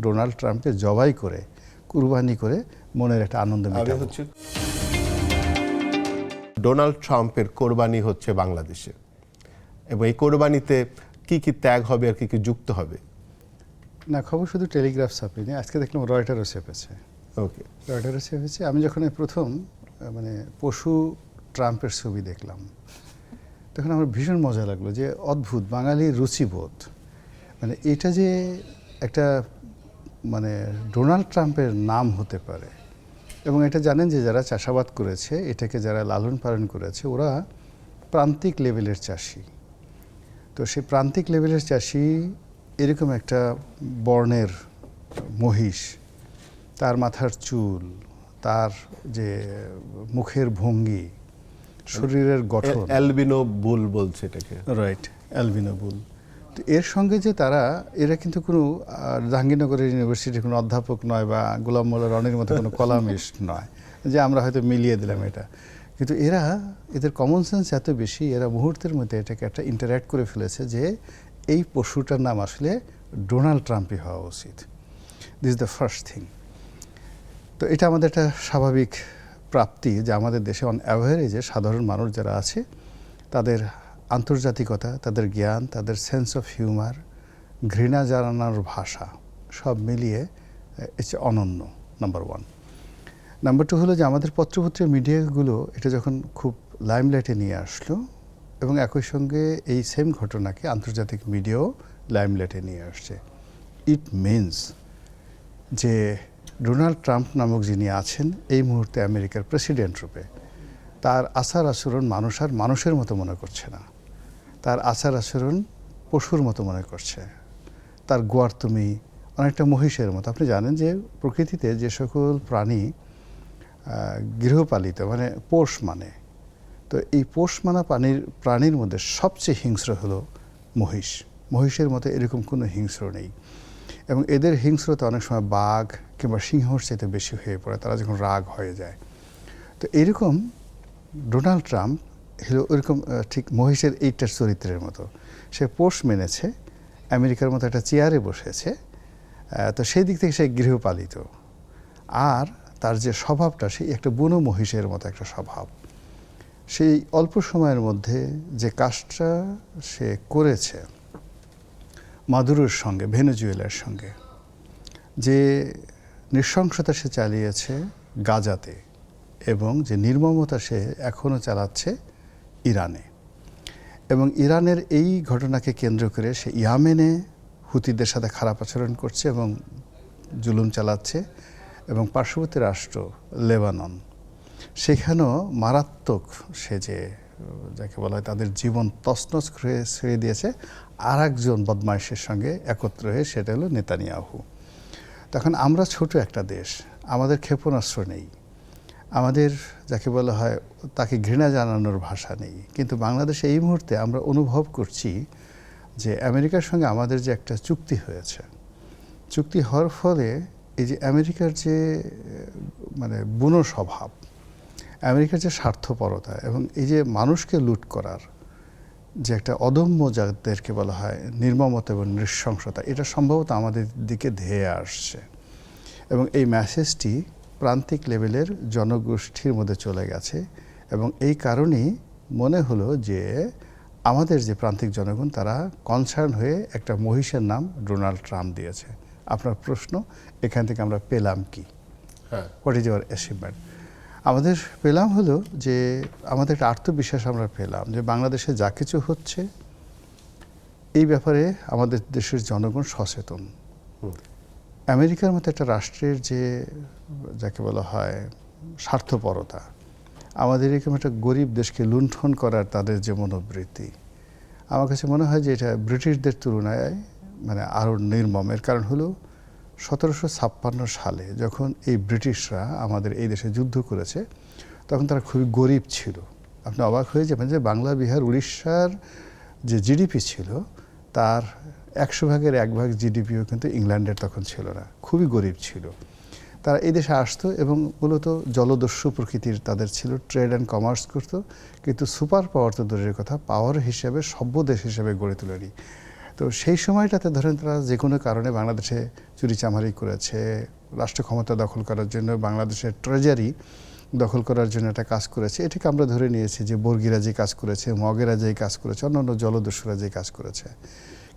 Donald ট্রাম্পকে জবাই করে কুরবানি করে মনের একটা আনন্দ মেটাবো। ডোনাল্ড ট্রাম্পের কোরবানি হচ্ছে বাংলাদেশে, এবং এই কোরবানিতে কি কি ত্যাগ হবে আর কি কি যুক্ত হবে? না, খবর শুধু টেলিগ্রাফ ছাপেনি, আজকে দেখলাম রয়টারও ছেপেছে। ওকে, রয়টারও ছেপেছে। আমি যখন প্রথম মানে পশু ট্রাম্পের ছবি দেখলাম তখন আমার ভীষণ মজা লাগলো যে অদ্ভুত বাঙালির রুচিবোধ, মানে এটা যে একটা মানে ডোনাল্ড ট্রাম্পের নাম হতে পারে। এবং এটা জানেন যে যারা চাষাবাদ করেছে, এটাকে যারা লালন পালন করেছে, ওরা প্রান্তিক লেভেলের চাষি। তো সেই প্রান্তিক লেভেলের চাষি এরকম একটা বর্ণের মহিষ, তার মাথার চুল, তার যে মুখের ভঙ্গি, শরীরের গঠন, অ্যালবিনো বুল বলছে এটাকে, রাইট, অ্যালবিনো বুল। তো এর সঙ্গে যে এরা কিন্তু কোনো জাহাঙ্গীরনগরের ইউনিভার্সিটির কোনো অধ্যাপক নয় বা গোলাম মোল্লা রনির মতো কোনো কলামিস্ট নয় যে আমরা হয়তো মিলিয়ে দিলাম এটা, কিন্তু এদের কমন সেন্স এত বেশি, এরা মুহূর্তের মধ্যে এটাকে একটা ইন্টারঅ্যাক্ট করে ফেলেছে যে এই পশুটার নাম আসলে ডোনাল্ড ট্রাম্পই হওয়া উচিত। This is the first thing. তো এটা আমাদের একটা স্বাভাবিক প্রাপ্তি যে আমাদের দেশে অন অ্যাভারেজে সাধারণ মানুষ যারা আছে তাদের আন্তর্জাতিকতা, তাদের জ্ঞান, তাদের সেন্স অফ হিউমার, ঘৃণা জানানোর ভাষা সব মিলিয়ে এটা অনন্য, নাম্বার ওয়ান। নাম্বার টু হলো যে আমাদের পত্রপত্রের মিডিয়াগুলো এটা যখন খুব লাইমলাইটে নিয়ে আসলো, এবং একই সঙ্গে এই সেম ঘটনাকে আন্তর্জাতিক মিডিয়াও লাইমলাইটে নিয়ে আসছে, ইট মিনস যে ডোনাল্ড ট্রাম্প নামক যিনি আছেন এই মুহূর্তে আমেরিকার প্রেসিডেন্ট রূপে, তার আচার আচরণ মানুষ আর মানুষের মতো মনে করছে না, তার আচার আচরণ পশুর মতো মনে করছে, তার গোয়ার্তুমি অনেকটা মহিষের মতো। আপনি জানেন যে প্রকৃতিতে যে সকল প্রাণী গৃহপালিত মানে পোষ মানে, তো এই পোষ মানা প্রাণীর মধ্যে সবচেয়ে হিংস্র হলো মহিষ। মহিষের মতো এরকম কোনো হিংস্র নেই, এবং এদের হিংস্রতা অনেক সময় বাঘ কিংবা সিংহর চাইতে বেশি হয়ে পড়ে তারা যখন রাগ হয়ে যায়। তো এরকম ডোনাল্ড ট্রাম্প হলো ওইরকম ঠিক মহিষের এইটার চরিত্রের মতো। সে পোষ মেনেছে, আমেরিকার মতো একটা চেয়ারে বসেছে, তো সেই দিক থেকে সে গৃহপালিত। আর তার যে স্বভাবটা, সেই একটা বুনো মহিষের মতো একটা স্বভাব। সেই অল্প সময়ের মধ্যে যে কাজটা সে করেছে মাদুরোর সঙ্গে, ভেনেজুয়েলার সঙ্গে, যে নৃশংসতা সে চালিয়েছে গাজাতে, এবং যে নির্মমতা সে এখনও চালাচ্ছে ইরানে, এবং ইরানের এই ঘটনাকে কেন্দ্র করে সে ইয়েমেনে হুতিদের সাথে খারাপ আচরণ করছে এবং জুলুম চালাচ্ছে, এবং পার্শ্ববর্তী রাষ্ট্র লেবানন, সেখানেও মারাত্মক সে যে যাকে বলা হয় তাদের জীবন তছনছ করে ছেড়ে দিয়েছে আর একজন বদমাইশের সঙ্গে একত্র হয়ে, সেটা হলো নেতানিয়াহু। তখন আমরা ছোট একটা দেশ, আমাদের ক্ষেপণাস্ত্র নেই, আমাদের যাকে বলা হয় তাকে ঘৃণা জানানোর ভাষা নেই, কিন্তু বাংলাদেশে এই মুহূর্তে আমরা অনুভব করছি যে আমেরিকার সঙ্গে আমাদের যে একটা চুক্তি হয়েছে, চুক্তি হওয়ার ফলে এই যে আমেরিকার যে মানে বুনো স্বভাব, আমেরিকার যে স্বার্থপরতা, এবং এই যে মানুষকে লুট করার যে একটা অদম্য যাদেরকে বলা হয় নির্মমতা এবং নৃশংসতা, এটা সম্ভবত আমাদের দিকে ধেয়ে আসছে, এবং এই মেসেজটি প্রান্তিক লেভেলের জনগোষ্ঠীর মধ্যে চলে গেছে, এবং এই কারণেই মনে হলো যে আমাদের যে প্রান্তিক জনগণ তারা কনসার্ন হয়ে একটা মহিষের নাম ডোনাল্ড ট্রাম্প দিয়েছে। আপনার প্রশ্ন, এখান থেকে আমরা পেলাম কি? What is our achievement? আমাদের পেলাম হলো যে আমাদের একটা আত্মবিশ্বাস আমরা পেলাম যে বাংলাদেশে যা কিছু হচ্ছে এই ব্যাপারে আমাদের দেশের জনগণ সচেতন। আমেরিকার মতো একটা রাষ্ট্রের যে যাকে বলা হয় স্বার্থপরতা, আমাদের এরকম একটা গরিব দেশকে লুণ্ঠন করার তাদের যে মনোবৃত্তি, আমার কাছে মনে হয় যে এটা ব্রিটিশদের তুলনায় মানে আরও নির্মম। এর কারণ হলো 1756 সালে যখন এই ব্রিটিশরা আমাদের এই দেশে যুদ্ধ করেছে, তখন তারা খুবই গরিব ছিল। আপনি অবাক হয়ে যাবেন যে বাংলা, বিহার, উড়িষ্যার যে জিডিপি ছিল তার 100 ভাগের 1 ভাগ জিডিপিও কিন্তু ইংল্যান্ডের তখন ছিল না, খুবই গরিব ছিল। তারা এই দেশে আসতো এবং মূলত জলদস্যু প্রকৃতির তাদের ছিল, ট্রেড অ্যান্ড কমার্স করতো, কিন্তু সুপার পাওয়ার তো দূরের কথা, পাওয়ার হিসেবে সভ্য দেশ হিসেবে গড়ে তোলেনি। তো সেই সময়টাতে ধরেন তারা যে কোনো কারণে বাংলাদেশে চুরিচামারি করেছে, রাষ্ট্র ক্ষমতা দখল করার জন্য বাংলাদেশের ট্রেজারি দখল করার জন্য একটা কাজ করেছে। এটাকে আমরা ধরে নিয়েছি যে বর্গীরা যে কাজ করেছে, মগেরা যে কাজ করেছে, অন্যান্য জলদস্যুরা যে কাজ করেছে।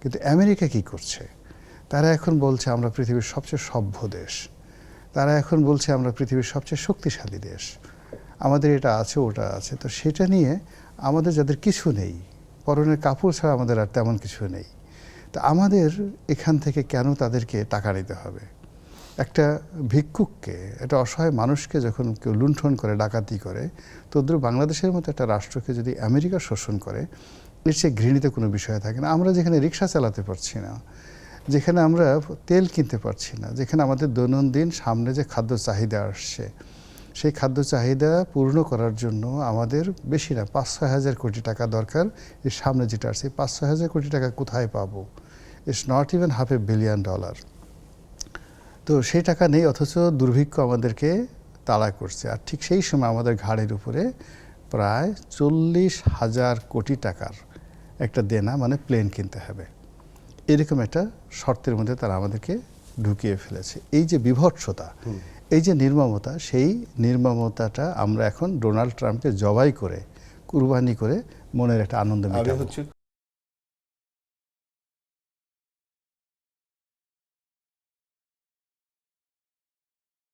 কিন্তু আমেরিকা কি করছে? তারা এখন বলছে আমরা পৃথিবীর সবচেয়ে সভ্য দেশ, তারা এখন বলছে আমরা পৃথিবীর সবচেয়ে শক্তিশালী দেশ, আমাদের এটা আছে ওটা আছে। তো সেটা নিয়ে আমাদের যাদের কিছু নেই, পরনের কাপড় ছাড়া আমাদের আর তেমন কিছু নেই, তো আমাদের এখান থেকে কেন তাদেরকে টাকা নিতে হবে? একটা ভিক্ষুককে, একটা অসহায় মানুষকে যখন কেউ লুণ্ঠন করে, ডাকাতি করে, তদ্রুপ বাংলাদেশের মতো একটা রাষ্ট্রকে যদি আমেরিকা শোষণ করে, এর চেয়ে ঘৃণিত কোনো বিষয় থাকে না। আমরা যেখানে রিক্সা চালাতে পারছি না, যেখানে আমরা তেল কিনতে পারছি না, যেখানে আমাদের দৈনন্দিন সামনে যে খাদ্য চাহিদা আসছে, সেই খাদ্য চাহিদা পূর্ণ করার জন্য আমাদের বেশি না 5-6 হাজার কোটি টাকা দরকার। এর সামনে যেটা আসছে 5-6 হাজার কোটি টাকা কোথায় পাবো? It's not even $500 billion. তো সেই টাকা নেই, অথচ দুর্ভিক্ষ আমাদেরকে তাড়া করছে। আর ঠিক সেই সময় আমাদের ঘাড়ের উপরে প্রায় 40,000 কোটি টাকার একটা দেনা, মানে প্লেন কিনতে হবে, এরকম একটা শর্তের মধ্যে তারা আমাদেরকে ঢুকিয়ে ফেলেছে। এই যে বিভৎসতা, এই যে নির্মমতা, সেই নির্মমতাটা আমরা এখন ডোনাল্ড ট্রাম্পকে জবাই করে, কুরবানি করে মনের একটা আনন্দ মেটাবো।